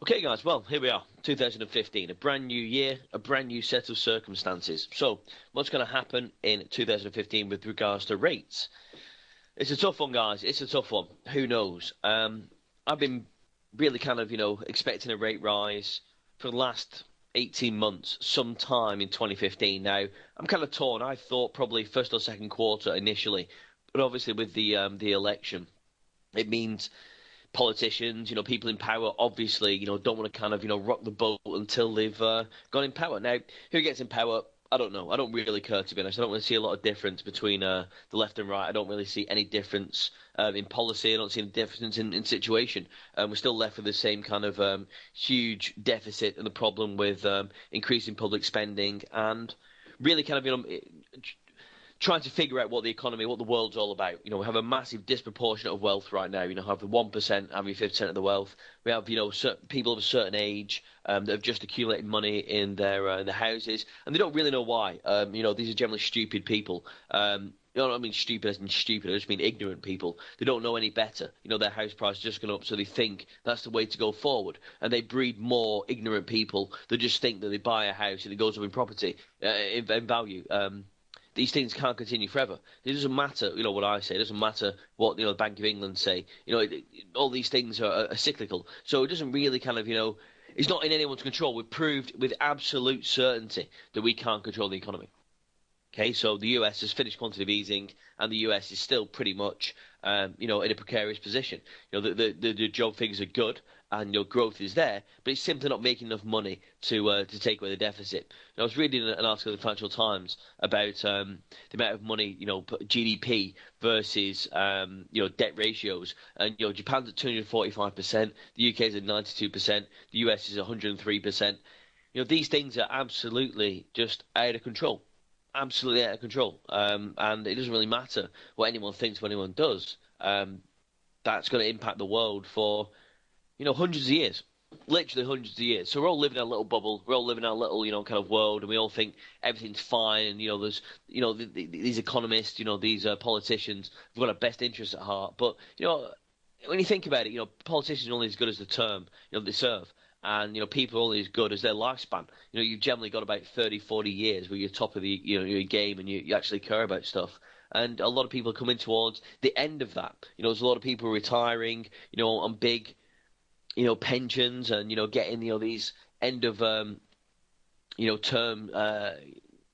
Okay, guys, well, here we are, 2015, a brand new year, a brand new set of circumstances. So, what's going to happen in 2015 with regards to rates? It's a tough one, guys. It's a tough one. Who knows? I've been really kind of, expecting a rate rise for the last 18 months, sometime in 2015. Now, I'm kind of torn. I thought probably first or second quarter initially, but obviously with the election, it means politicians, people in power, obviously, don't want to kind of, rock the boat until they've gone in power. Now, who gets in power? I don't know. I don't really care, to be honest. I don't really see a lot of difference between the left and right. I don't really see any difference in policy. I don't see any difference in situation. We're still left with the same kind of huge deficit and the problem with increasing public spending and really kind of, trying to figure out what the economy, what the world's all about. We have a massive disproportionate of wealth right now. Have the 1% having 50% of the wealth. We have, certain people of a certain age that have just accumulated money in their houses, and they don't really know why. These are generally stupid people. I don't mean stupid as in stupid, I just mean ignorant people. They don't know any better. Their house price has just gone up, so they think that's the way to go forward. And they breed more ignorant people that just think that they buy a house and it goes up in property, in value. These things can't continue forever. It doesn't matter, what I say. It doesn't matter what, the Bank of England say. All these things are cyclical. So it doesn't really kind of, it's not in anyone's control. We've proved with absolute certainty that we can't control the economy. Okay, so the US has finished quantitative easing, and the US is still pretty much, in a precarious position. The job figures are good, and growth is there, but it's simply not making enough money to take away the deficit. I was reading an article in the Financial Times about the amount of money, GDP versus debt ratios, and Japan's at 245%, the UK is at 92%, the US is 103%. These things are absolutely just out of control. Absolutely out of control. And it doesn't really matter what anyone thinks, what anyone does. That's going to impact the world for, hundreds of years. Literally hundreds of years. So we're all living in a little bubble. We're all living in a little, kind of world, and we all think everything's fine. And, there's, these economists, these politicians have got our best interests at heart. But, when you think about it, politicians are only as good as the term, they serve. And, people are only as good as their lifespan. You've generally got about 30, 40 years where you're top of the, your game and you actually care about stuff. And a lot of people are coming towards the end of that. There's a lot of people retiring, on big, pensions and, getting, these end of, term,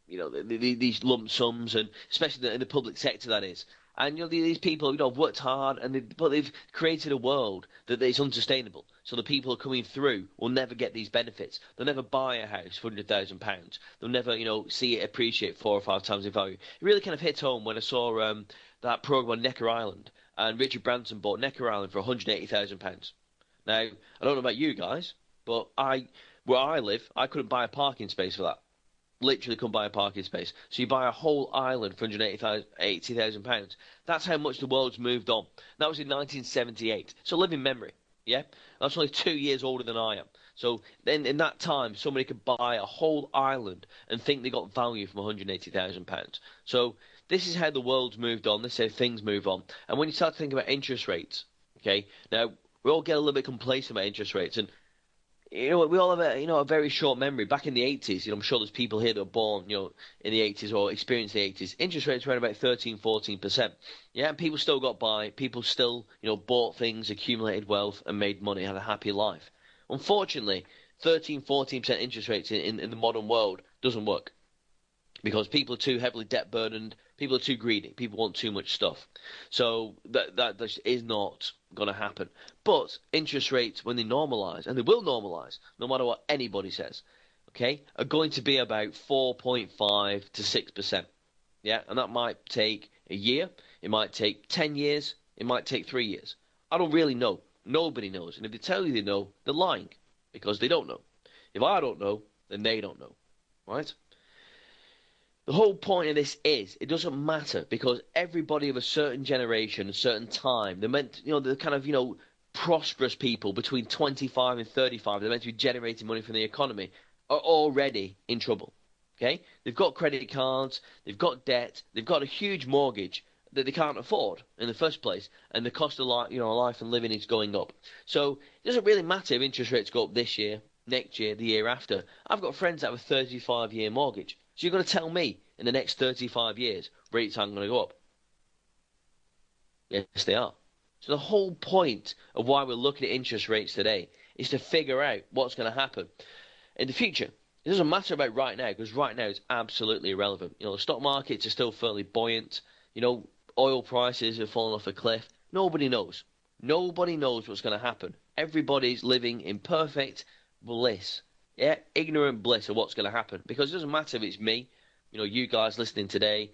these lump sums, and especially in the public sector, that is. And these people, have worked hard, but they've created a world that is unsustainable. So the people who are coming through will never get these benefits. They'll never buy a house for £100,000. They'll never, see it appreciate 4 or 5 times in value. It really kind of hit home when I saw that program on Necker Island, and Richard Branson bought Necker Island for £180,000. Now, I don't know about you guys, but where I live, I couldn't buy a parking space for that. Literally couldn't buy a parking space. So you buy a whole island for £180,000. That's how much the world's moved on. That was in 1978. So live in memory, yeah? That's only 2 years older than I am. So then in that time, somebody could buy a whole island and think they got value from £180,000. So this is how the world's moved on. This is how things move on. And when you start to think about interest rates, okay, now we all get a little bit complacent about interest rates, and we all have a very short memory. Back in the 80s, I'm sure there's people here that were born, in the 80s or experienced the 80s. Interest rates were around about 13, 14%. Yeah, and people still got by. People still, bought things, accumulated wealth, and made money, had a happy life. Unfortunately, 13, 14% interest rates in the modern world doesn't work, because people are too heavily debt burdened. People are too greedy. People want too much stuff. So that just is not going to happen. But interest rates, when they normalise, and they will normalise, no matter what anybody says, okay, are going to be about 4.5 to 6%. Yeah, and that might take a year. It might take 10 years. It might take 3 years. I don't really know. Nobody knows. And if they tell you they know, they're lying, because they don't know. If I don't know, then they don't know. Right? The whole point of this is, it doesn't matter, because everybody of a certain generation, a certain time, they're meant, the kind of, prosperous people between 25 and 35, they're meant to be generating money from the economy, are already in trouble. Okay? They've got credit cards, they've got debt, they've got a huge mortgage, that they can't afford in the first place, and the cost of life and living is going up. So it doesn't really matter if interest rates go up this year, next year, the year after. I've got friends that have a 35-year mortgage. So you're going to tell me in the next 35 years rates aren't going to go up? Yes, they are. So the whole point of why we're looking at interest rates today is to figure out what's going to happen in the future. It doesn't matter about right now, because right now it's absolutely irrelevant. The stock markets are still fairly buoyant. Oil prices have fallen off a cliff. Nobody knows. Nobody knows what's going to happen. Everybody's living in perfect bliss. Yeah, ignorant bliss of what's going to happen. Because it doesn't matter if it's me, you guys listening today,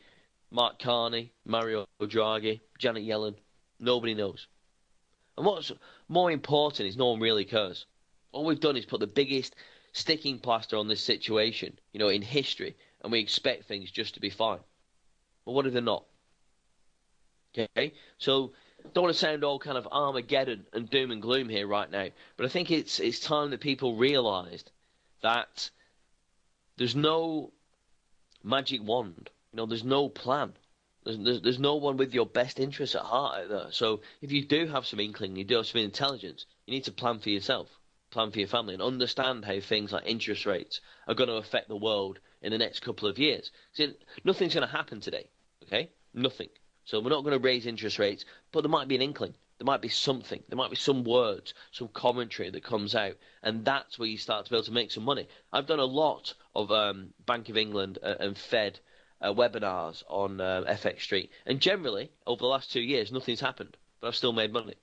Mark Carney, Mario Draghi, Janet Yellen. Nobody knows. And what's more important is no one really cares. All we've done is put the biggest sticking plaster on this situation, in history, and we expect things just to be fine. But what if they're not? Okay? So, don't want to sound all kind of Armageddon and doom and gloom here right now, but I think it's time that people realised that there's no magic wand. There's no plan. There's no one with your best interests at heart out there. So if you do have some inkling, you do have some intelligence, you need to plan for yourself, plan for your family, and understand how things like interest rates are going to affect the world in the next couple of years. See, nothing's going to happen today, okay? Nothing. So we're not going to raise interest rates, but there might be an inkling. There might be something. There might be some words, some commentary that comes out, and that's where you start to be able to make some money. I've done a lot of Bank of England and Fed webinars on FX Street, and generally over the last 2 years nothing's happened, but I've still made money.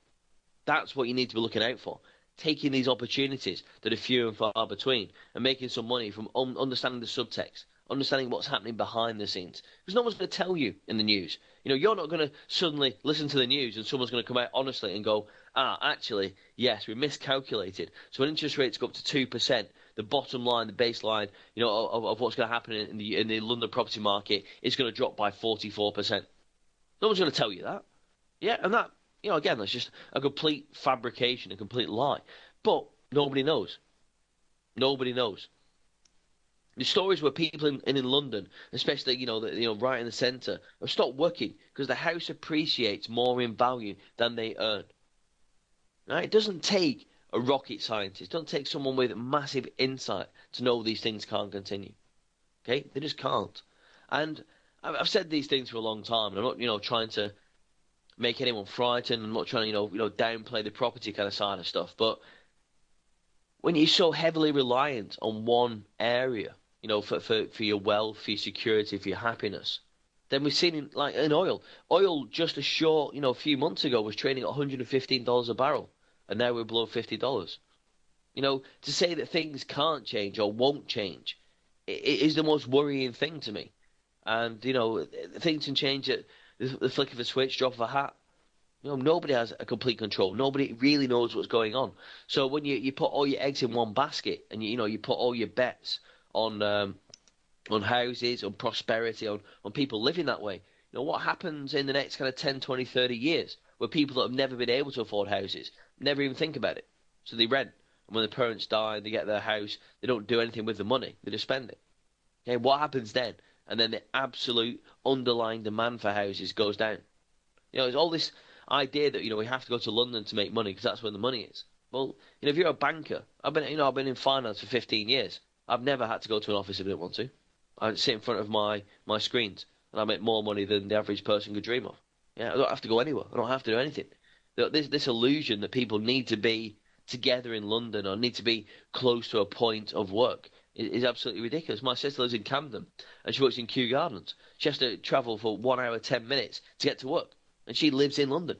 That's what you need to be looking out for, taking these opportunities that are few and far between and making some money from understanding the subtext, understanding what's happening behind the scenes, because no one's going to tell you in the news. You're not going to suddenly listen to the news and someone's going to come out honestly and go, actually, yes, we miscalculated, so when interest rates go up to 2%, the bottom line, the baseline, of what's going to happen in the London property market is going to drop by 44%. No one's going to tell you that. Yeah, and that, again, that's just a complete fabrication, a complete lie. But nobody knows. Nobody knows. The stories where people in London, especially, right in the centre, have stopped working because the house appreciates more in value than they earn. Right? It doesn't take a rocket scientist. Don't take someone with massive insight to know these things can't continue. Okay? They just can't. And I've said these things for a long time, and I'm not, trying to make anyone frightened. I'm not trying to, downplay the property kind of side of stuff. But when you're so heavily reliant on one area, for your wealth, for your security, for your happiness, then we've seen in oil. Oil just a few months ago was trading at $115 a barrel. And now we're below $50. To say that things can't change or won't change is the most worrying thing to me. And, things can change at the flick of a switch, drop of a hat. Nobody has a complete control. Nobody really knows what's going on. So when you put all your eggs in one basket and, you put all your bets on houses, on prosperity, on people living that way, what happens in the next kind of 10, 20, 30 years where people that have never been able to afford houses never even think about it. So they rent. And when the parents die, they get their house, they don't do anything with the money. They just spend it. Okay, what happens then? And then the absolute underlying demand for houses goes down. There's all this idea that, we have to go to London to make money because that's where the money is. Well, if you're a banker, I've been in finance for 15 years. I've never had to go to an office if I didn't want to. I sit in front of my screens and I make more money than the average person could dream of. Yeah, I don't have to go anywhere. I don't have to do anything. This illusion that people need to be together in London or need to be close to a point of work is absolutely ridiculous. My sister lives in Camden and she works in Kew Gardens. She has to travel for 1 hour, 10 minutes to get to work. And she lives in London.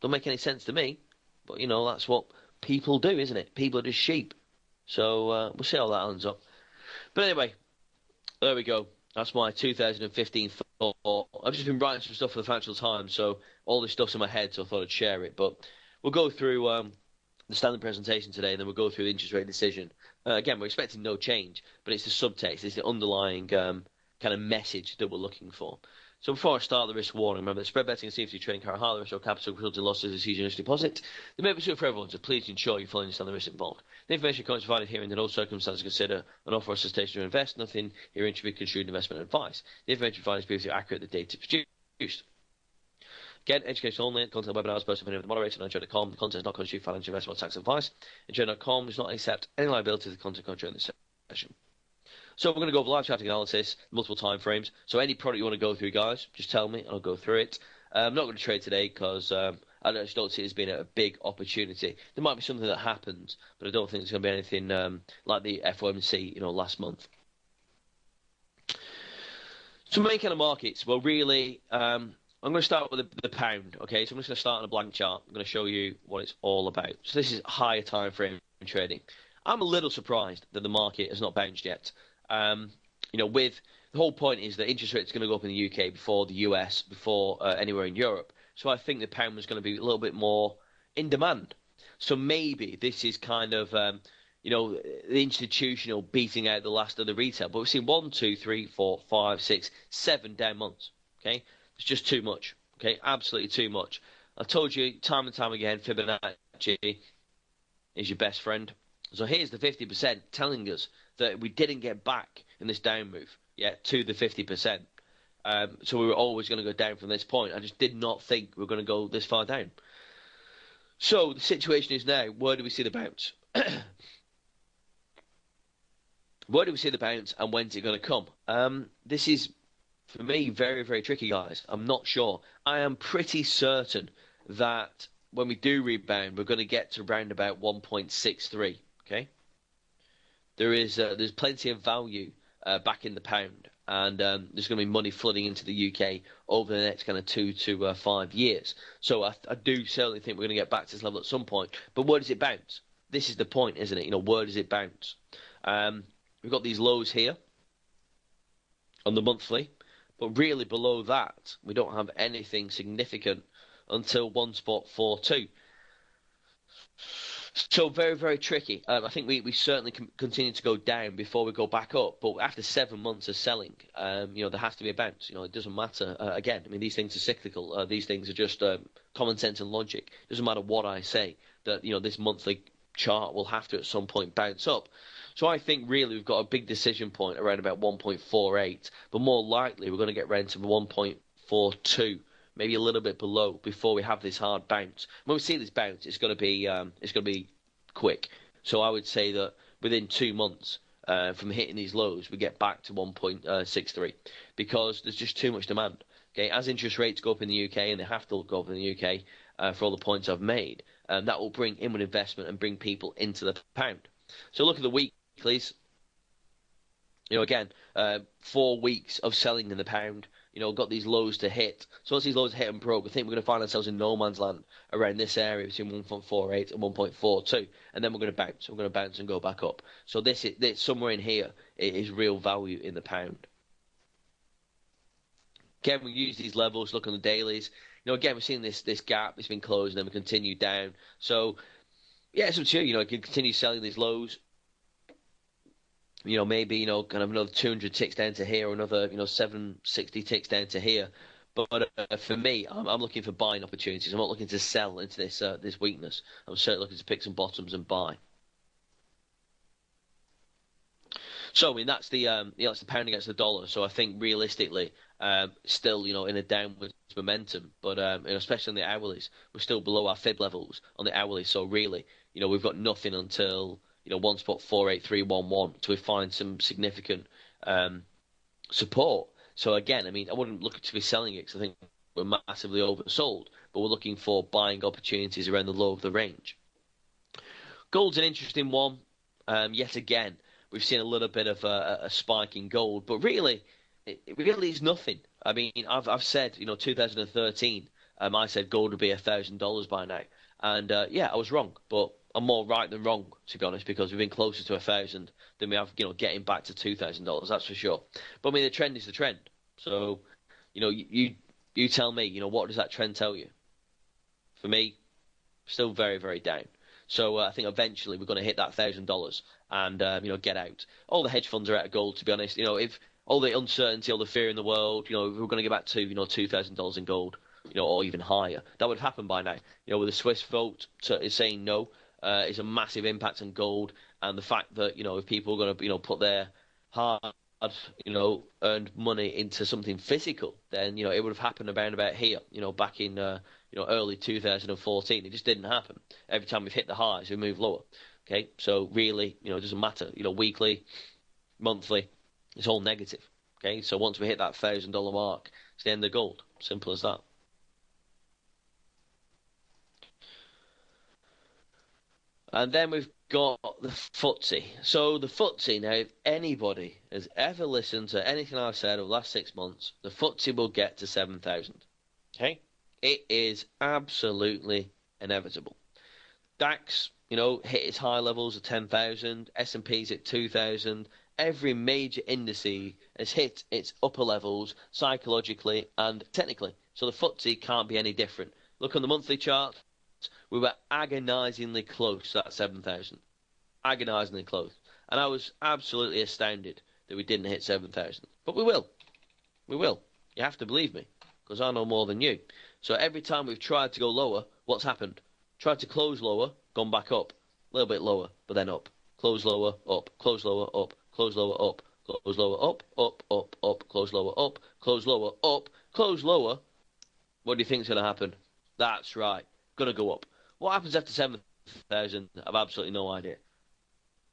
Don't make any sense to me. But, that's what people do, isn't it? People are just sheep. So we'll see how that ends up. But anyway, there we go. That's my 2015 thought. I've just been writing some stuff for the Financial Times, so all this stuff's in my head, so I thought I'd share it. But we'll go through the standard presentation today, and then we'll go through the interest rate decision. Again, we're expecting no change, but it's the subtext, it's the underlying kind of message that we're looking for. So before I start the risk warning, remember that spread betting and CFD trading carry high risk or capital resulting losses as easy as deposit. They may be suitable for everyone, so please ensure you fully understand the risk involved. The information provided here in no circumstances consider an offer or solicitation to invest. Nothing herein should be construed investment advice. The information provided is previously accurate. The data produced. Again, education only, content webinars, personal opinion of the moderator, and enjoy.com. The content does not constitute financial investment or tax advice. Enjoy.com does not accept any liability to the content contained in this session. So we're going to go over live chat analysis, multiple time frames. So any product you want to go through, guys, just tell me and I'll go through it. I'm not going to trade today because I just don't see it as being a big opportunity. There might be something that happens, but I don't think there's going to be anything like the FOMC, last month. So main kind of markets, well, really, I'm going to start with the pound, okay? So I'm just going to start on a blank chart. I'm going to show you what it's all about. So this is higher time frame trading. I'm a little surprised that the market has not bounced yet. With the whole point is that interest rates are going to go up in the UK before the US, before anywhere in Europe. So I think the pound was going to be a little bit more in demand. So maybe this is kind of, the institutional beating out the last of the retail. But we've seen 1, 2, 3, 4, 5, 6, 7 down months. Okay, it's just too much. Okay, absolutely too much. I told you time and time again, Fibonacci is your best friend. So here's the 50% telling us that we didn't get back in this down move yet to the 50%. So we were always going to go down from this point. I just did not think we were going to go this far down. So the situation is now, where do we see the bounce? Where do we see the bounce and when's it going to come? This is, for me, very, very tricky, guys. I'm not sure. I am pretty certain that when we do rebound, we're going to get to around about 1.63, okay? There's plenty of value back in the pound, and there's going to be money flooding into the UK over the next kind of 2 to 5 years. So I do certainly think we're going to get back to this level at some point. But where does it bounce? This is the point, isn't it? Where does it bounce? We've got these lows here on the monthly, but really below that, we don't have anything significant until 1.42. So very, very tricky. I think we certainly can continue to go down before we go back up. But after 7 months of selling, there has to be a bounce. It doesn't matter. Again, I mean, these things are cyclical. These things are just common sense and logic. It doesn't matter what I say, that, this monthly chart will have to at some point bounce up. So I think really we've got a big decision point around about 1.48, but more likely we're going to get round to 1.42, maybe a little bit below before we have this hard bounce. When we see this bounce, it's going to be quick. So I would say that within 2 months from hitting these lows, we get back to 1.63 because there's just too much demand. Okay, as interest rates go up in the UK, and they have to go up in the UK for all the points I've made, that will bring inward investment and bring people into the pound. So look at the weeklies. Again, 4 weeks of selling in the pound. Got these lows to hit. So once these lows hit and broke, I think we're going to find ourselves in no man's land around this area between 1.48 and 1.42, and then we're going to bounce. We're going to bounce and go back up. So this somewhere in here is real value in the pound. Again, we use these levels. Look on the dailies. Again, we're seeing this gap. It's been closed, and then we continue down. So yeah, it's up to you. You can continue selling these lows. Maybe, kind of another 200 ticks down to here, or another, 760 ticks down to here. But for me, I'm looking for buying opportunities. I'm not looking to sell into this weakness. I'm certainly looking to pick some bottoms and buy. So, I mean, that's the pound against the dollar. So I think realistically, still, in a downwards momentum. But, especially on the hourlies, we're still below our fib levels on the hourly. So really, we've got nothing until 1.48311 to find some significant support. So again, I mean, I wouldn't look to be selling it because I think we're massively oversold, but we're looking for buying opportunities around the low of the range. Gold's an interesting one. Yet again, we've seen a little bit of a spike in gold, but really, it really is nothing. I mean, I've said, 2013, I said gold would be $1,000 by now, and I was wrong, but I'm more right than wrong, to be honest, because we've been closer to 1,000 than we have, getting back to $2,000. That's for sure. But I mean, the trend is the trend. So, you tell me, what does that trend tell you? For me, still very, very down. So I think eventually we're going to hit that $1,000 and get out. All the hedge funds are out of gold, to be honest. If all the uncertainty, all the fear in the world, if we're going to get back to $2,000 in gold, or even higher, that would happen by now. With the Swiss vote is saying no. Is a massive impact on gold, and the fact that if people are going to put their hard earned money into something physical, then, it would have happened around about here, back in, early 2014. It just didn't happen. Every time we've hit the highs, we move lower. Okay, so really, it doesn't matter. Weekly, monthly, it's all negative. Okay, so once we hit that $1,000 mark, it's the end of gold. Simple as that. And then we've got the FTSE. So the FTSE, now, if anybody has ever listened to anything I've said over the last 6 months, the FTSE will get to 7,000. Okay? It is absolutely inevitable. DAX, hit its high levels of 10,000. S&P's at 2,000. Every major indice has hit its upper levels psychologically and technically. So the FTSE can't be any different. Look on the monthly chart. We were agonisingly close to that 7,000. Agonisingly close. And I was absolutely astounded that we didn't hit 7,000. But we will. We will. You have to believe me, because I know more than you. So every time we've tried to go lower, what's happened? Tried to close lower, gone back up. A little bit lower, but then up. Close lower, up. Close lower, up. Close lower, up. Close lower, up. Up, up, up. Close lower, up. Close lower, up. Close lower. What do you think's going to happen? That's right. Going to go up. What happens after 7,000? I've absolutely no idea.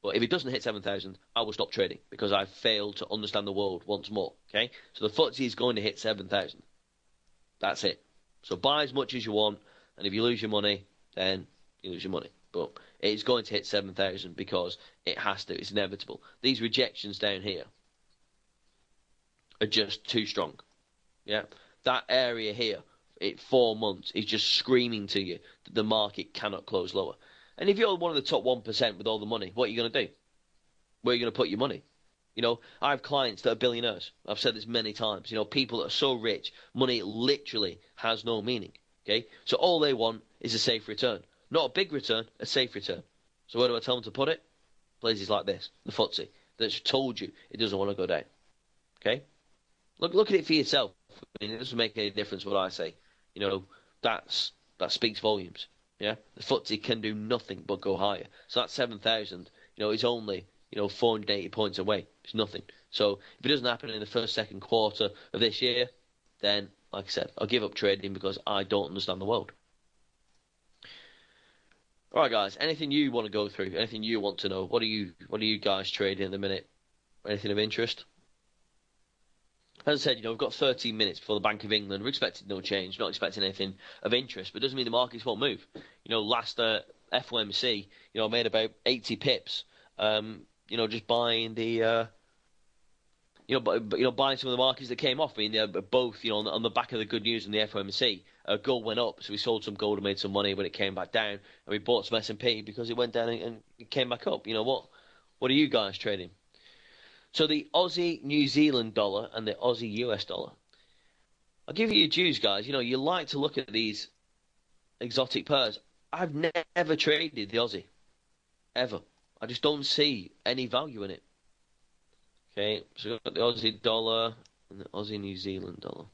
But if it doesn't hit 7,000, I will stop trading because I've failed to understand the world once more. Okay? So the FTSE is going to hit 7,000. That's it. So buy as much as you want, and if you lose your money, then you lose your money. But it's going to hit 7,000 because it has to. It's inevitable. These rejections down here are just too strong. Yeah? That area here, 4 months, is just screaming to you that the market cannot close lower. And if you're one of the top 1% with all the money, what are you going to do? Where are you going to put your money? I have clients that are billionaires. I've said this many times. People that are so rich, money literally has no meaning. Okay? So all they want is a safe return. Not a big return, a safe return. So where do I tell them to put it? Places like this, the FTSE, that's told you it doesn't want to go down. Okay? Look at it for yourself. It doesn't make any difference what I say. That speaks volumes. Yeah, the FTSE can do nothing but go higher. So that 7,000, is only 480 points away. It's nothing. So if it doesn't happen in the first, second quarter of this year, then, like I said, I'll give up trading because I don't understand the world. All right, guys. Anything you want to go through? Anything you want to know? What are you guys trading at the minute? Anything of interest? As I said, we've got 13 minutes before the Bank of England. We're expecting no change, not expecting anything of interest, but it doesn't mean the markets won't move. Last FOMC, made about 80 pips. Just buying the, buying some of the markets that came off. I mean, both, on the back of the good news in the FOMC, gold went up, so we sold some gold and made some money when it came back down, and we bought some S&P because it went down and it came back up. What are you guys trading? So the Aussie New Zealand dollar and the Aussie US dollar. I'll give you your dues, guys. You like to look at these exotic pairs. I've never traded the Aussie. Ever. I just don't see any value in it. Okay, so we've got the Aussie dollar and the Aussie New Zealand dollar.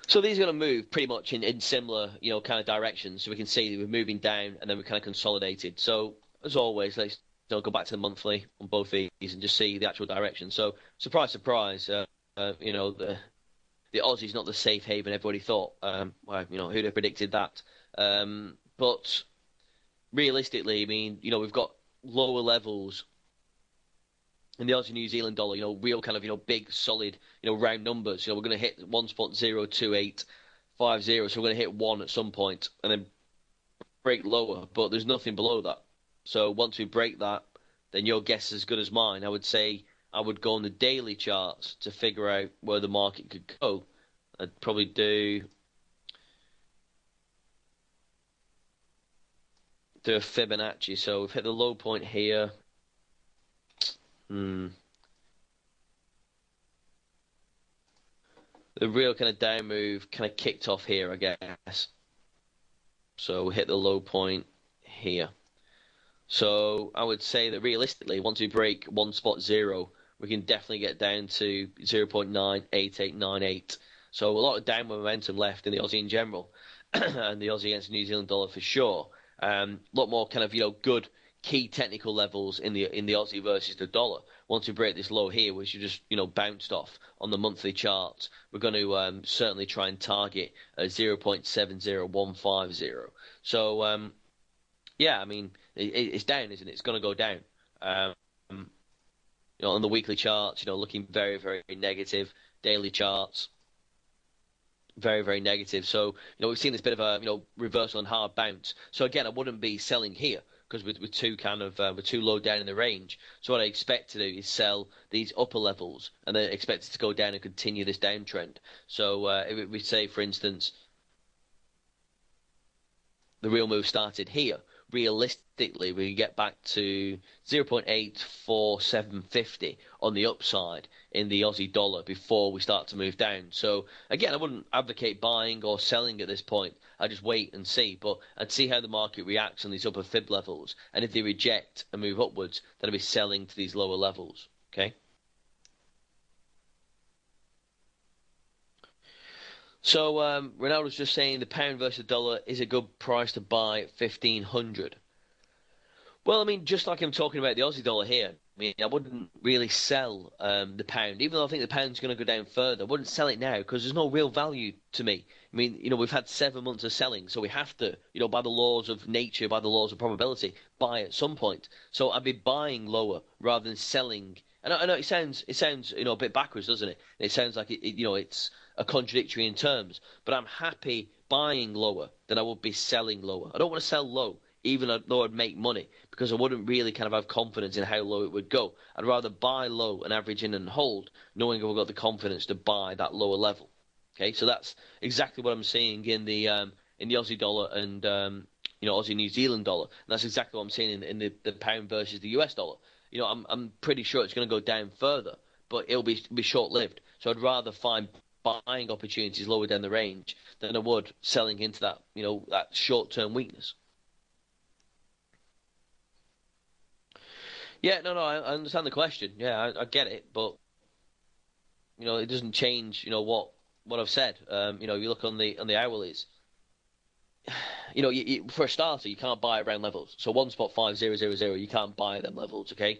So these are going to move pretty much in similar, kind of directions. So we can see that we're moving down and then we're kind of consolidated. So as always, let's go back to the monthly on both these and just see the actual direction. So surprise, surprise, the Aussie's not the safe haven everybody thought. Who'd have predicted that? But realistically, I mean, we've got lower levels in the Aussie New Zealand dollar, real kind of, big, solid, round numbers. We're going to hit 1.02850, so we're going to hit 1 at some point and then break lower, but there's nothing below that. So once we break that, then your guess is as good as mine. I would say I would go on the daily charts to figure out where the market could go. I'd probably do a Fibonacci. So we've hit the low point here. The real kind of down move kind of kicked off here, I guess. So we hit the low point here. So I would say that realistically, once we break 1.0, we can definitely get down to 0.98898. So a lot of downward momentum left in the Aussie in general, and the Aussie against the New Zealand dollar for sure. A lot more kind of good key technical levels in the Aussie versus the dollar. Once we break this low here, which you just bounced off on the monthly charts, we're going to certainly try and target 0.70150. So yeah, I mean it's down, isn't it? It's going to go down. On the weekly charts, looking very, very negative. Daily charts, very, very negative. So, we've seen this bit of a, reversal and hard bounce. So again, I wouldn't be selling here because we're too low down in the range. So what I expect to do is sell these upper levels and then expect it to go down and continue this downtrend. So if we say, for instance, the real move started here, realistically, we get back to 0.84750 on the upside in the Aussie dollar before we start to move down. So, again, I wouldn't advocate buying or selling at this point. I just wait and see. But I'd see how the market reacts on these upper fib levels. And if they reject and move upwards, then I'd be selling to these lower levels. Okay? So Ronaldo's just saying the pound versus the dollar is a good price to buy at 1500. Well, I mean, just like I'm talking about the Aussie dollar here, I mean, I wouldn't really sell the pound, even though I think the pound's going to go down further. I wouldn't sell it now because there's no real value to me. I mean, we've had 7 months of selling, so we have to, by the laws of nature, by the laws of probability, buy at some point. So I'd be buying lower rather than selling. I know it sounds a bit backwards, doesn't it? It sounds like it's a contradictory in terms, but I'm happy buying lower than I would be selling lower. I don't want to sell low, even though I'd make money, because I wouldn't really kind of have confidence in how low it would go. I'd rather buy low and average in and hold, knowing I've got the confidence to buy that lower level. Okay, so that's exactly what I'm seeing in the Aussie dollar and Aussie New Zealand dollar. And that's exactly what I'm seeing in the pound versus the US dollar. I'm pretty sure it's going to go down further, but it'll be short lived. So I'd rather find buying opportunities lower down the range than I would selling into that that short term weakness. Yeah, no, I understand the question. Yeah, I get it, but it doesn't change what I've said. You look on the hourlies. For a starter, you can't buy around levels. So 1.5000, you can't buy them levels. Okay,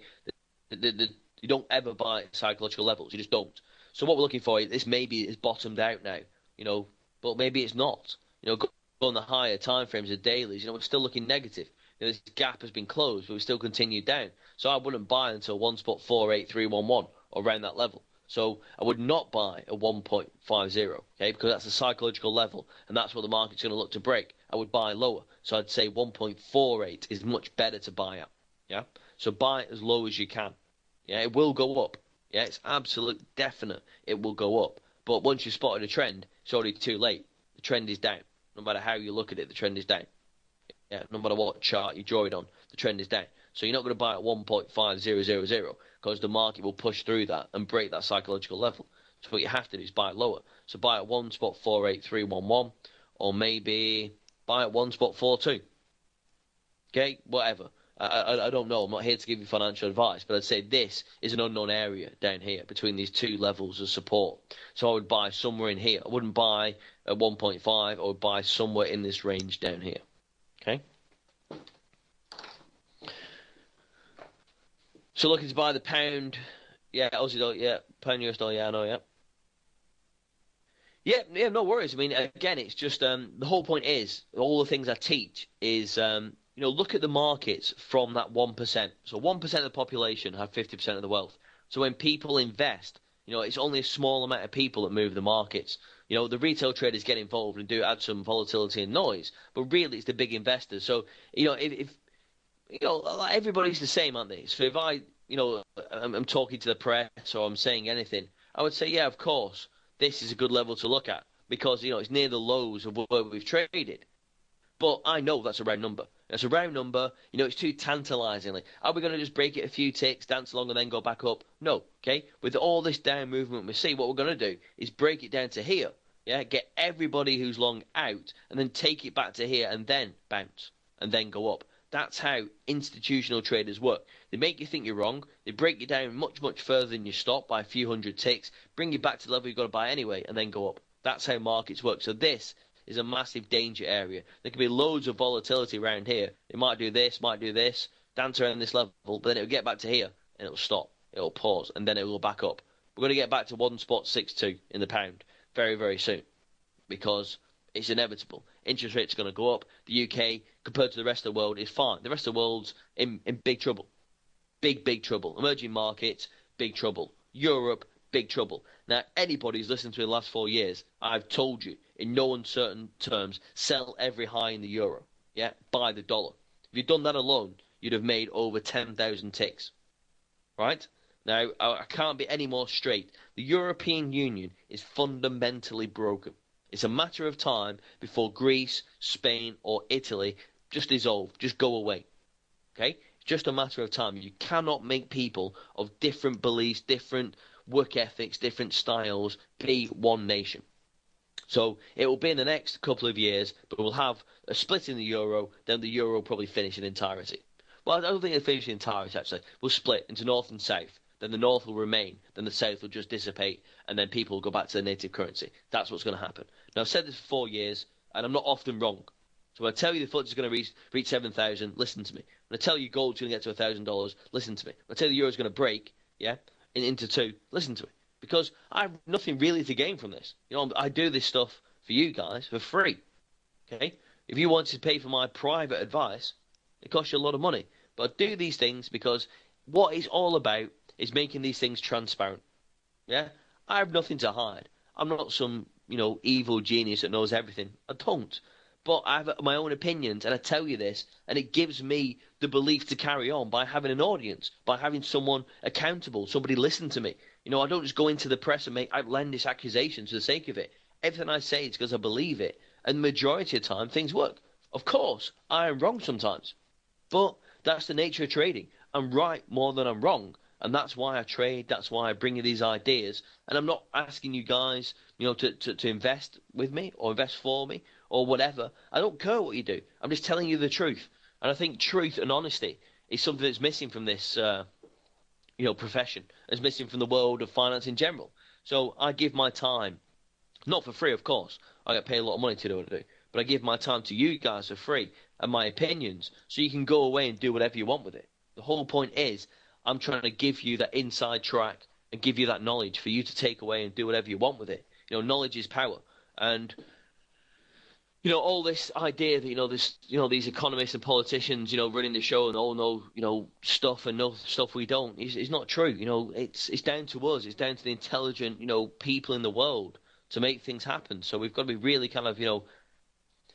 you don't ever buy psychological levels. You just don't. So what we're looking for, this maybe is bottomed out now. But maybe it's not. Go on the higher time frames of dailies. We're still looking negative. This gap has been closed, but we still continue down. So I wouldn't buy until 1.48311 or around that level. So I would not buy at 1.50, okay, because that's a psychological level, and that's what the market's going to look to break. I would buy lower. So I'd say 1.48 is much better to buy at. Yeah. So buy it as low as you can. Yeah, it will go up. Yeah, it's absolute definite it will go up. But once you've spotted a trend, it's already too late. The trend is down. No matter how you look at it, the trend is down. Yeah, no matter what chart you draw it on, the trend is down. So you're not going to buy at 1.5000 because the market will push through that and break that psychological level. So what you have to do is buy it lower. So buy at 1.48311 or maybe buy at 1.42. Okay, whatever. I don't know. I'm not here to give you financial advice, but I'd say this is an unknown area down here between these two levels of support. So I would buy somewhere in here. I wouldn't buy at 1.5. I would buy somewhere in this range down here. Okay. So looking to buy the pound, yeah, Aussie dollar, yeah, pound US dollar, yeah, I know, yeah. Yeah, no worries. I mean, again, it's just the whole point is all the things I teach is look at the markets from that 1%. So 1% of the population have 50% of the wealth. So when people invest, it's only a small amount of people that move the markets. The retail traders get involved and do add some volatility and noise, but really it's the big investors. So if everybody's the same, aren't they? So if I'm talking to the press or I'm saying anything, I would say, yeah, of course, this is a good level to look at because, it's near the lows of where we've traded. But I know that's a round number. It's a round number. It's too tantalizingly. Are we going to just break it a few ticks, dance along, and then go back up? No, okay? With all this down movement we see, what we're going to do is break it down to here. Yeah, get everybody who's long out, and then take it back to here, and then bounce, and then go up. That's how institutional traders work. They make you think you're wrong. They break you down much, much further than you stop by a few hundred ticks, bring you back to the level you've got to buy anyway, and then go up. That's how markets work. So this is a massive danger area. There can be loads of volatility around here. It might do this, dance around this level, but then it'll get back to here and it'll stop. It'll pause and then it'll go back up. We're going to get back to 1.62 in the pound very, very soon because it's inevitable. Interest rates are going to go up. The UK, compared to the rest of the world, is fine. The rest of the world's in big trouble. Big trouble. Emerging markets, big trouble. Europe, big trouble. Now, anybody who's listened to me the last 4 years, I've told you, in no uncertain terms, sell every high in the euro. Yeah, buy the dollar. If you'd done that alone, you'd have made over 10,000 ticks. Right? Now, I can't be any more straight. The European Union is fundamentally broken. It's a matter of time before Greece, Spain, or Italy just dissolve, just go away. Okay? It's just a matter of time. You cannot make people of different beliefs, different work ethics, different styles be one nation. So it will be in the next couple of years, but we'll have a split in the euro, then the euro will probably finish in entirety. Well, I don't think it'll finish in entirety, actually. We'll split into north and south. Then the north will remain, then the south will just dissipate, and then people will go back to their native currency. That's what's going to happen. Now, I've said this for 4 years, and I'm not often wrong. So when I tell you the FTSE is going to reach 7,000, listen to me. When I tell you gold's going to get to $1,000, listen to me. When I tell you the euro's going to break, into two, listen to me. Because I have nothing really to gain from this. I do this stuff for you guys for free. Okay? If you want to pay for my private advice, it costs you a lot of money. But I do these things because what it's all about is making these things transparent. Yeah? I have nothing to hide. I'm not some, evil genius that knows everything. I don't. But I have my own opinions, and I tell you this, and it gives me the belief to carry on by having an audience, by having someone accountable, somebody listen to me. I don't just go into the press and make outlandish accusations for the sake of it. Everything I say is because I believe it, and the majority of the time, things work. Of course, I am wrong sometimes, but that's the nature of trading. I'm right more than I'm wrong. And that's why I trade. That's why I bring you these ideas. And I'm not asking you guys, to invest with me or invest for me or whatever. I don't care what you do. I'm just telling you the truth. And I think truth and honesty is something that's missing from this, profession. It's missing from the world of finance in general. So I give my time, not for free, of course. I get paid a lot of money to do what I do. But I give my time to you guys for free and my opinions so you can go away and do whatever you want with it. The whole point is, I'm trying to give you that inside track and give you that knowledge for you to take away and do whatever you want with it. Knowledge is power. And, all this idea that, these economists and politicians, running the show and all know, stuff and know stuff we don't is not true. It's down to us. It's down to the intelligent, people in the world to make things happen. So we've got to be really kind of,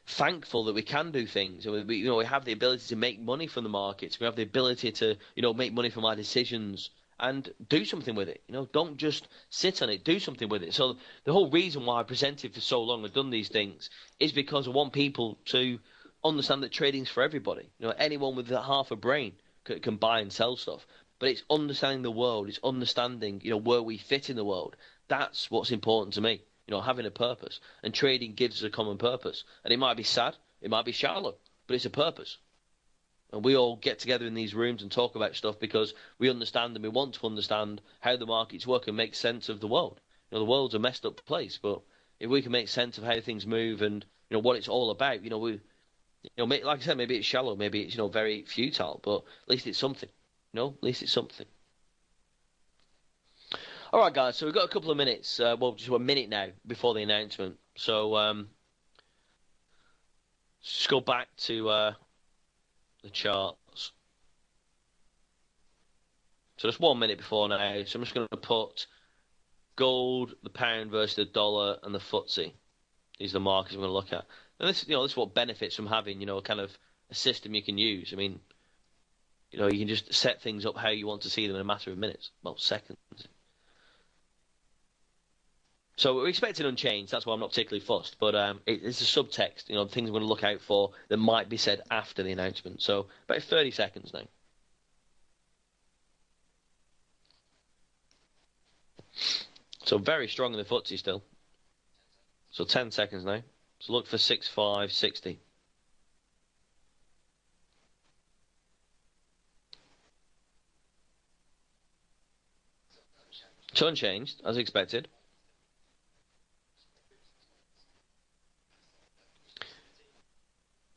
thankful that we can do things. We have the ability to make money from the markets. We have the ability to, make money from our decisions and do something with it. Don't just sit on it. Do something with it. So the whole reason why I presented for so long and done these things is because I want people to understand that trading's for everybody. Anyone with half a brain can buy and sell stuff. But it's understanding the world. It's understanding, where we fit in the world. That's what's important to me. Having a purpose. And trading gives us a common purpose. And it might be sad, it might be shallow, but it's a purpose. And we all get together in these rooms and talk about stuff because we understand and we want to understand how the markets work and make sense of the world. The world's a messed up place, but if we can make sense of how things move and, what it's all about, like I said, maybe it's shallow, maybe it's, very futile, but at least it's something. At least it's something. All right, guys, so we've got a couple of minutes, just a minute now before the announcement. So just go back to the charts. So just 1 minute before now. So I'm just going to put gold, the pound versus the dollar, and the FTSE. These are the markets I'm going to look at. And this is what benefits from having, kind of a system you can use. I mean, you can just set things up how you want to see them in a matter of minutes, well, seconds. So we're expecting unchanged. That's why I'm not particularly fussed. But it's a subtext, things I'm going to look out for that might be said after the announcement. So about 30 seconds now. So very strong in the FTSE still. So 10 seconds now. So look for 6560. It's unchanged, as expected.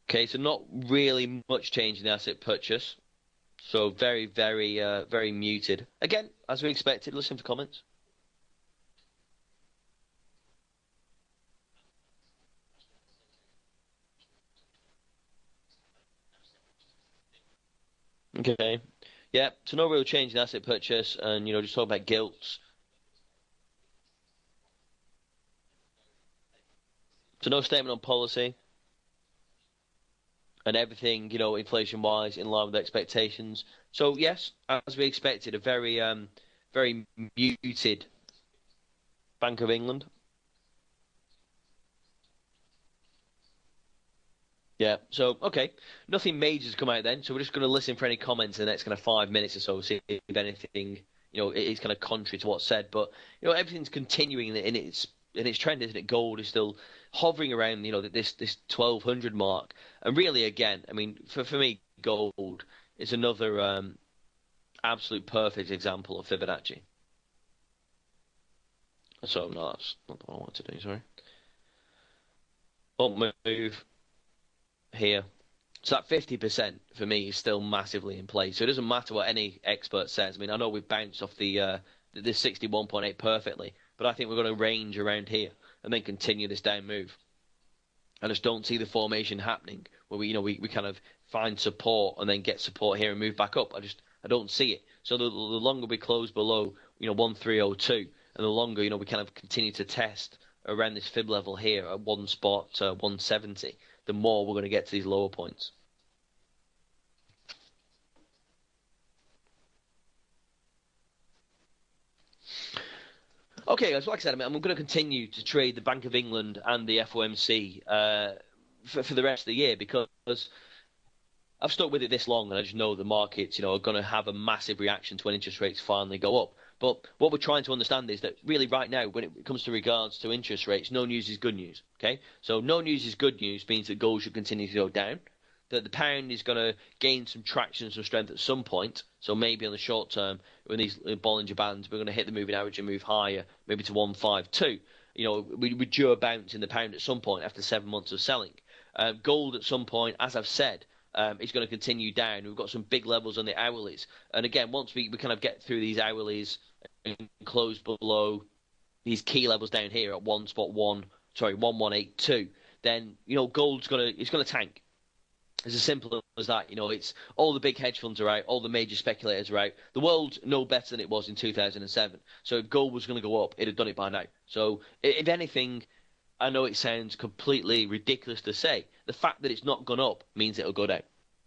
Okay, so not really much change in the asset purchase. So very, very, very muted. Again, as we expected. Listen for comments. Okay. Yeah, so no real change in asset purchase, and just talk about gilts. So no statement on policy, and everything, inflation-wise, in line with expectations. So yes, as we expected, a very, very muted Bank of England. Yeah. So okay, nothing major's come out then. So we're just going to listen for any comments in the next kind of 5 minutes or so, see if anything, it is kind of contrary to what's said. But everything's continuing in its trend, isn't it? Gold is still hovering around, this 1200 mark. And really, again, I mean, for me, gold is another absolute perfect example of Fibonacci. So no, that's not what I want to do. Sorry. Up move here. So that 50% for me is still massively in play. So it doesn't matter what any expert says. I mean, I know we've bounced off the 61.8 perfectly, but I think we're going to range around here and then continue this down move. I just don't see the formation happening where we kind of find support and then get support here and move back up. I don't see it. So the longer we close below 1302 and the longer we kind of continue to test around this fib level here at one spot 170, the more we're going to get to these lower points. Okay, guys, like I said, I'm going to continue to trade the Bank of England and the FOMC for the rest of the year because I've stuck with it this long, and I just know the markets, are going to have a massive reaction to when interest rates finally go up. But what we're trying to understand is that really right now, when it comes to regards to interest rates, no news is good news. Okay, so no news is good news means that gold should continue to go down. That the pound is going to gain some traction, some strength at some point. So maybe on the short term, when these Bollinger Bands, we're going to hit the moving average and move higher, maybe to 152. We drew a bounce in the pound at some point after 7 months of selling. Gold at some point, as I've said, is going to continue down. We've got some big levels on the hourlies. And again, once we kind of get through these hourlies and close below these key levels down here at 1182, then gold's going to tank. It's as simple as that. It's all the big hedge funds are out, all the major speculators are out. The world's no better than it was in 2007. So if gold was going to go up, it'd have done it by now. So if anything, I know it sounds completely ridiculous to say. The fact that it's not gone up means it'll go down.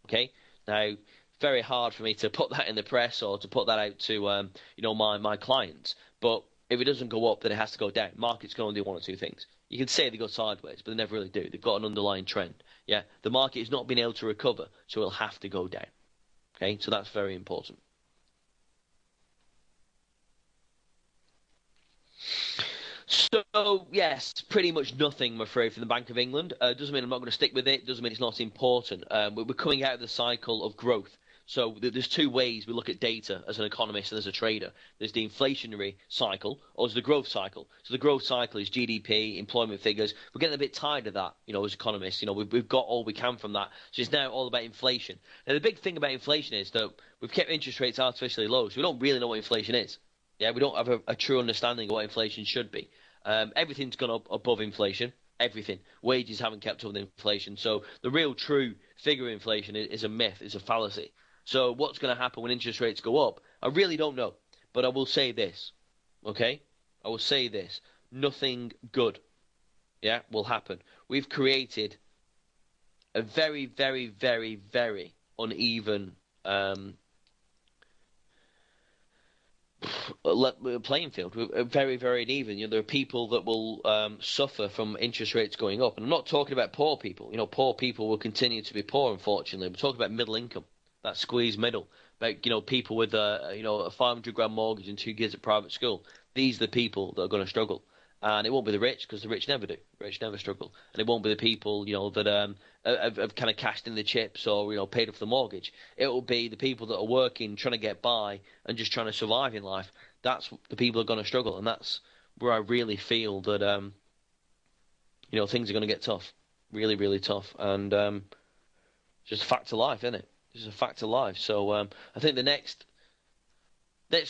Okay? Now, very hard for me to put that in the press or to put that out to my clients. But if it doesn't go up, then it has to go down. Markets can only do one or two things. You can say they go sideways, but they never really do. They've got an underlying trend. Yeah, the market has not been able to recover, so it'll have to go down. Okay, so that's very important. So, yes, pretty much nothing, I'm afraid, from the Bank of England. Doesn't mean I'm not going to stick with it. Doesn't mean it's not important. We're coming out of the cycle of growth. So there's two ways we look at data as an economist and as a trader. There's the inflationary cycle or there's the growth cycle. So the growth cycle is GDP, employment figures. We're getting a bit tired of that, as economists. We've got all we can from that. So it's now all about inflation. Now, the big thing about inflation is that we've kept interest rates artificially low, so we don't really know what inflation is. Yeah, we don't have a true understanding of what inflation should be. Everything's gone up above inflation. Everything. Wages haven't kept up with inflation. So the real true figure of inflation is a myth, is a fallacy. So what's going to happen when interest rates go up? I really don't know. But I will say this, okay? I will say this. Nothing good, will happen. We've created a very, very, very, very uneven playing field. Very, very uneven. There are people that will suffer from interest rates going up. And I'm not talking about poor people. Poor people will continue to be poor, unfortunately. We're talking about middle income. That squeezed middle, about people with a 500 grand mortgage and 2 kids at private school. These are the people that are going to struggle. And it won't be the rich, because the rich never do. The rich never struggle. And it won't be the people, that have kind of cashed in the chips or, paid off the mortgage. It will be the people that are working, trying to get by, and just trying to survive in life. That's the people that are going to struggle. And that's where I really feel that, things are going to get tough. Really, really tough. And just a fact of life, isn't it? Just a fact of life. So I think the next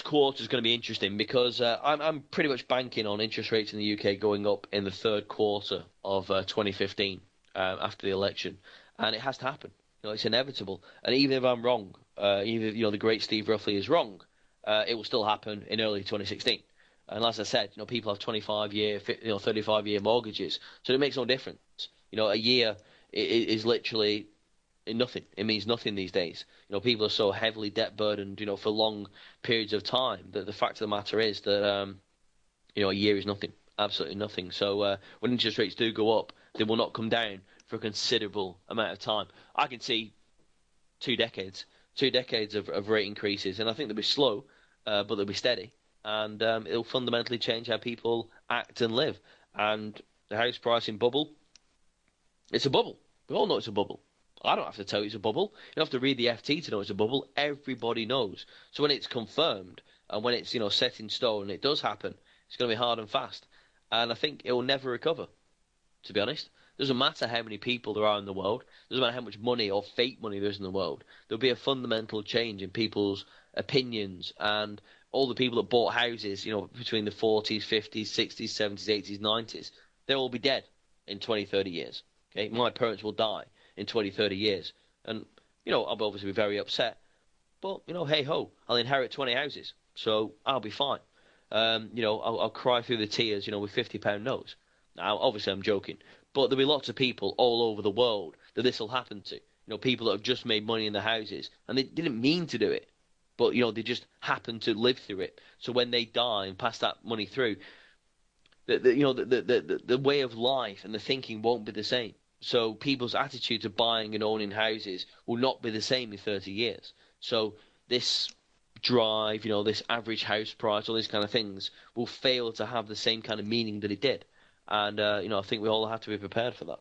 quarter is going to be interesting, because I'm pretty much banking on interest rates in the UK going up in the third quarter of 2015 after the election, and it has to happen. It's inevitable. And even if I'm wrong, even if the great Steve Ruffley is wrong, it will still happen in early 2016. And as I said, people have 25-year, 35-year mortgages, so it makes no difference. A year is literally nothing. It means nothing these days. People are so heavily debt burdened, for long periods of time, that the fact of the matter is that, a year is nothing, absolutely nothing. So when interest rates do go up, they will not come down for a considerable amount of time. I can see 2 decades of rate increases, and I think they'll be slow, but they'll be steady, and it'll fundamentally change how people act and live. And the house pricing bubble, it's a bubble. We all know it's a bubble. I don't have to tell you it's a bubble. You don't have to read the FT to know it's a bubble. Everybody knows. So when it's confirmed and when it's set in stone and it does happen, it's going to be hard and fast. And I think it will never recover, to be honest. It doesn't matter how many people there are in the world. It doesn't matter how much money or fake money there is in the world. There'll be a fundamental change in people's opinions, and all the people that bought houses, between the 40s, 50s, 60s, 70s, 80s, 90s, they'll all be dead in 20, 30 years. Okay, my parents will die in 20, 30 years. And, I'll obviously be very upset. But, hey ho, I'll inherit 20 houses. So I'll be fine. I'll cry through the tears, with £50 notes. Now, obviously I'm joking. But there'll be lots of people all over the world that this will happen to. People that have just made money in the houses. And they didn't mean to do it. But, they just happen to live through it. So when they die and pass that money through, the way of life and the thinking won't be the same. So people's attitude to buying and owning houses will not be the same in 30 years. So this drive, this average house price, all these kind of things will fail to have the same kind of meaning that it did. And, I think we all have to be prepared for that.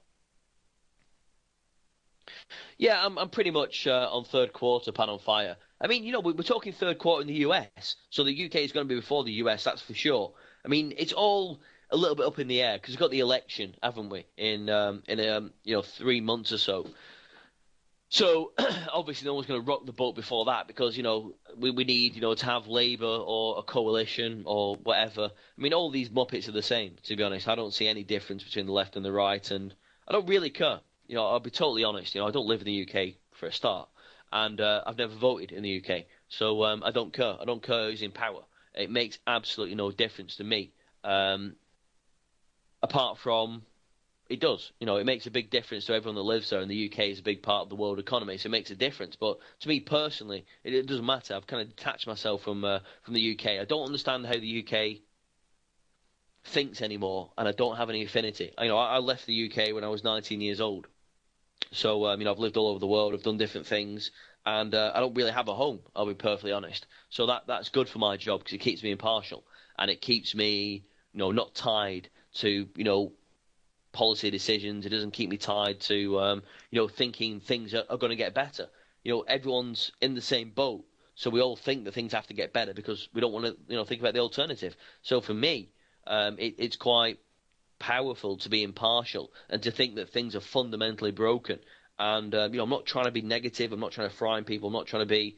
Yeah, I'm pretty much on third quarter pan on fire. I mean, we're talking third quarter in the US, so the UK is going to be before the US, that's for sure. I mean, it's all a little bit up in the air because we've got the election, haven't we, in 3 months or so. So obviously no one's going to rock the boat before that, because we need to have Labour or a coalition or whatever. I mean, all these muppets are the same, to be honest. I don't see any difference between the left and the right, and I don't really care. I'll be totally honest. I don't live in the UK for a start, and I've never voted in the UK, so I don't care. I don't care who's in power. It makes absolutely no difference to me. Apart from, it does. It makes a big difference to everyone that lives there, and the UK is a big part of the world economy, so it makes a difference. But to me personally, it doesn't matter. I've kind of detached myself from the UK. I don't understand how the UK thinks anymore, and I don't have any affinity. I left the UK when I was 19 years old. So, I've lived all over the world. I've done different things, and I don't really have a home, I'll be perfectly honest. So that's good for my job, because it keeps me impartial, and it keeps me, not tied to, policy decisions. It doesn't keep me tied to, thinking things are going to get better. Everyone's in the same boat, so we all think that things have to get better because we don't want to, think about the alternative. So for me, it's quite powerful to be impartial and to think that things are fundamentally broken. And I'm not trying to be negative. I'm not trying to fry people. I'm not trying to be,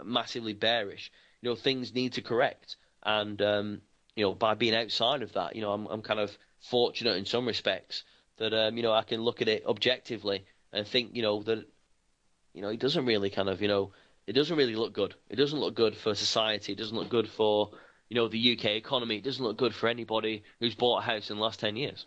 massively bearish. Things need to correct. And by being outside of that, I'm kind of fortunate in some respects that I can look at it objectively and think that it doesn't really kind of it doesn't really look good. It doesn't look good for society. It doesn't look good for the UK economy. It doesn't look good for anybody who's bought a house in the last 10 years.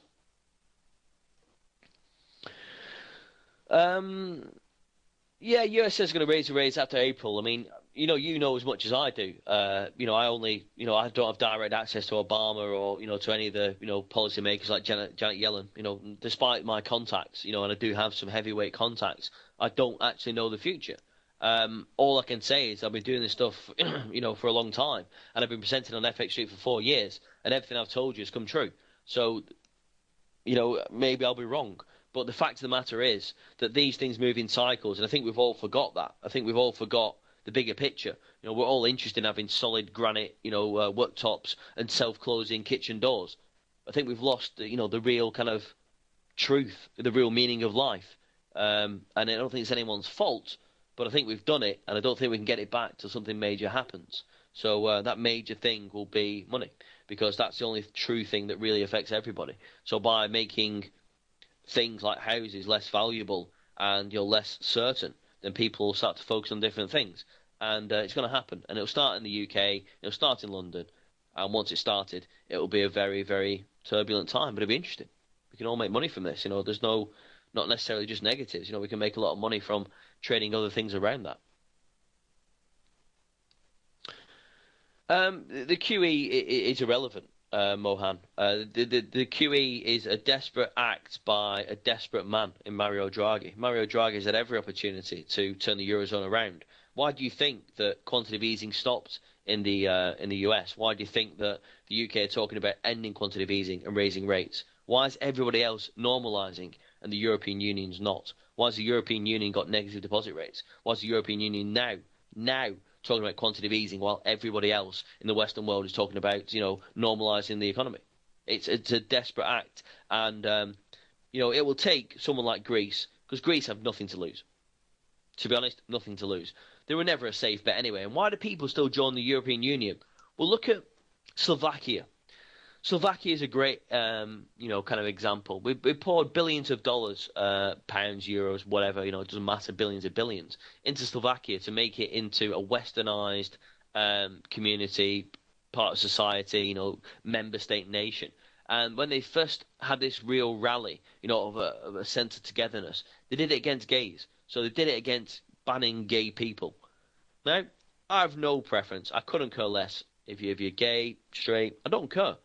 Yeah, US is going to raise the rates after April. I mean, you know as much as I do. I don't have direct access to Obama or to any of the policymakers like Janet Yellen. Despite my contacts, and I do have some heavyweight contacts, I don't actually know the future. All I can say is I've been doing this stuff, for a long time, and I've been presenting on FX Street for 4 years, and everything I've told you has come true. So, maybe I'll be wrong. But the fact of the matter is that these things move in cycles, and I think we've all forgot that. I think we've all forgot the bigger picture. We're all interested in having solid granite, worktops and self-closing kitchen doors. I think we've lost, the real kind of truth, the real meaning of life. And I don't think it's anyone's fault, but I think we've done it, and I don't think we can get it back till something major happens. So that major thing will be money, because that's the only true thing that really affects everybody. So by making things like houses less valuable and you're less certain, then people will start to focus on different things. And it's going to happen. And it'll start in the UK, it'll start in London, and once it started, it'll be a very, very turbulent time, but it'll be interesting. We can all make money from this. There's not necessarily just negatives. We can make a lot of money from trading other things around that. The QE is irrelevant, Mohan. The QE is a desperate act by a desperate man in Mario Draghi. Mario Draghi's had every opportunity to turn the Eurozone around. Why do you think that quantitative easing stopped in the US? Why do you think that the UK are talking about ending quantitative easing and raising rates? Why is everybody else normalising and the European Union's not? Why has the European Union got negative deposit rates? Why is the European Union now talking about quantitative easing while everybody else in the Western world is talking about, normalising the economy? It's a desperate act, and it will take someone like Greece, because Greece have nothing to lose. To be honest, nothing to lose. They were never a safe bet anyway. And why do people still join the European Union? Well, look at Slovakia. Slovakia is a great, kind of example. We poured billions of dollars, pounds, euros, whatever, it doesn't matter, billions of billions, into Slovakia to make it into a westernized community, part of society, member state nation. And when they first had this real rally, of a sense of togetherness, they did it against gays. So they did it against banning gay people. Now, I have no preference. I couldn't care less if you're gay, straight. I don't care.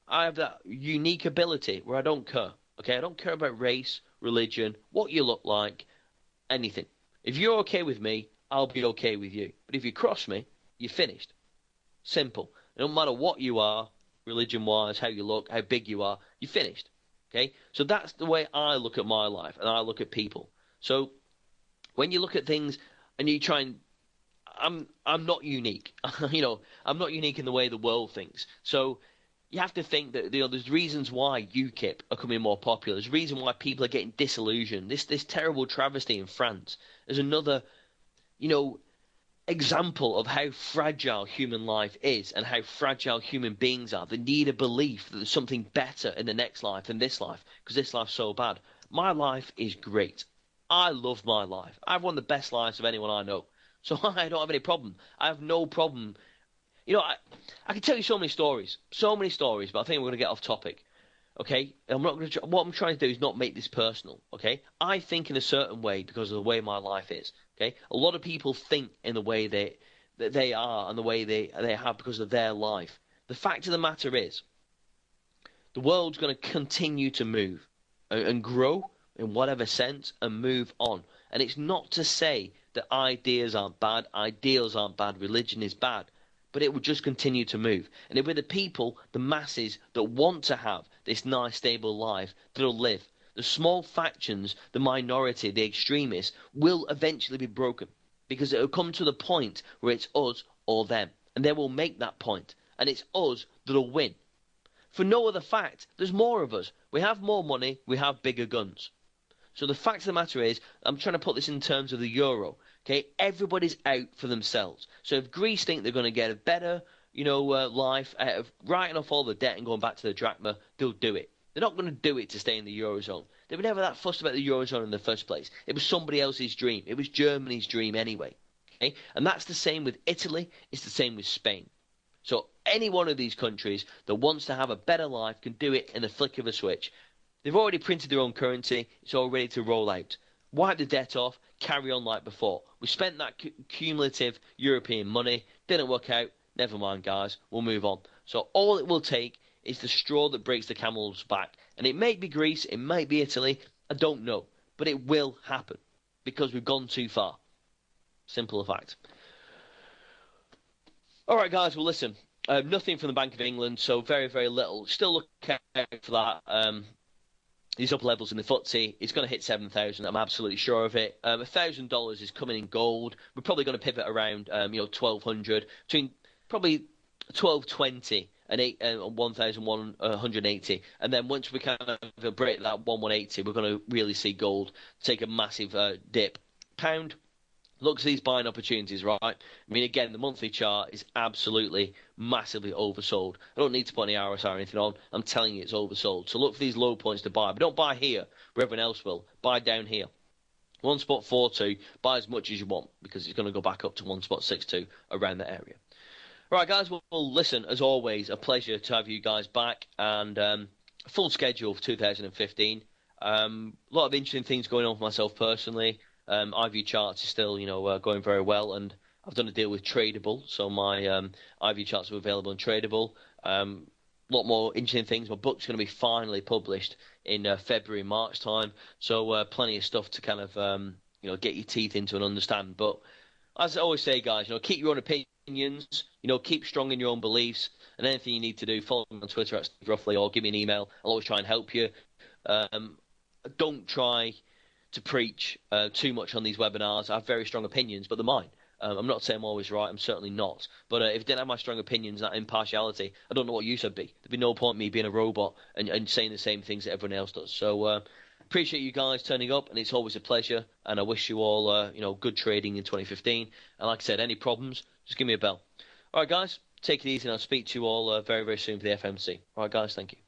I have that unique ability where I don't care. Okay, I don't care about race, religion, what you look like, anything. If you're okay with me, I'll be okay with you. But if you cross me, you're finished. Simple. It don't matter what you are, religion-wise, how you look, how big you are, you're finished. Okay? So that's the way I look at my life and I look at people. So when you look at things and you try and I'm not unique. I'm not unique in the way the world thinks. So you have to think that there's reasons why UKIP are becoming more popular. There's a reason why people are getting disillusioned. This terrible travesty in France is another, example of how fragile human life is and how fragile human beings are. They need a belief that there's something better in the next life than this life, because this life's so bad. My life is great. I love my life. I have one of the best lives of anyone I know. So I don't have any problem. I have no problem. I can tell you so many stories, but I think we're going to get off topic. Okay, what I'm trying to do is not make this personal. Okay, I think in a certain way because of the way my life is. Okay, a lot of people think in the way that they are and the way they have because of their life. The fact of the matter is, the world's going to continue to move and grow in whatever sense and move on. And it's not to say that ideas aren't bad, ideals aren't bad, religion is bad. But it will just continue to move. And it'll be the people, the masses, that want to have this nice, stable life that'll live. The small factions, the minority, the extremists, will eventually be broken. Because it will come to the point where it's us or them. And they will make that point. And it's us that'll win. For no other fact, there's more of us. We have more money, we have bigger guns. So the fact of the matter is, I'm trying to put this in terms of the euro. Okay, everybody's out for themselves. So if Greece think they're going to get a better, life out of writing off all the debt and going back to the drachma, they'll do it. They're not going to do it to stay in the eurozone. They were never that fussed about the eurozone in the first place. It was somebody else's dream. It was Germany's dream anyway. Okay, and that's the same with Italy. It's the same with Spain. So any one of these countries that wants to have a better life can do it in the flick of a switch. They've already printed their own currency. It's all ready to roll out. Wipe the debt off, carry on like before. We spent that cumulative European money, didn't work out, never mind guys, we'll move on. So all it will take is the straw that breaks the camel's back. And it may be Greece, it might be Italy, I don't know. But it will happen, because we've gone too far. Simple fact. Alright guys, well listen, Nothing from the Bank of England, so very, very little. Still looking out for that. These upper levels in the FTSE, it's going to hit 7,000. I'm absolutely sure of it. $1,000 is coming in gold. We're probably going to pivot around, 1,200 between probably 1,220 and 1,180. And then once we kind of break that 1,180, we're going to really see gold take a massive dip. Pound. Looks at these buying opportunities, right? I mean, again, the monthly chart is absolutely massively oversold. I don't need to put any RSI or anything on. I'm telling you it's oversold. So look for these low points to buy. But don't buy here where everyone else will. Buy down here. 1.42, buy as much as you want because it's going to go back up to 1.62 around that area. Right, guys, well, listen, as always, a pleasure to have you guys back and full schedule for 2015. A lot of interesting things going on for myself personally. IV charts is still, going very well, and I've done a deal with Tradable, so my IV charts are available on Tradable. A lot more interesting things. My book's going to be finally published in February, March time, so plenty of stuff to kind of, get your teeth into and understand. But as I always say, guys, keep your own opinions, keep strong in your own beliefs, and anything you need to do, follow me on Twitter at Steve Ruffley or give me an email. I'll always try and help you. Don't try to preach too much on these webinars. I have very strong opinions, but they're mine. I'm not saying I'm always right. I'm certainly not. But if I didn't have my strong opinions, that impartiality, I don't know what use I'd be. There'd be no point in me being a robot and saying the same things that everyone else does. So appreciate you guys turning up, and it's always a pleasure. And I wish you all, good trading in 2015. And like I said, any problems, just give me a bell. All right, guys, take it easy, and I'll speak to you all very, very soon for the FMC. All right, guys, thank you.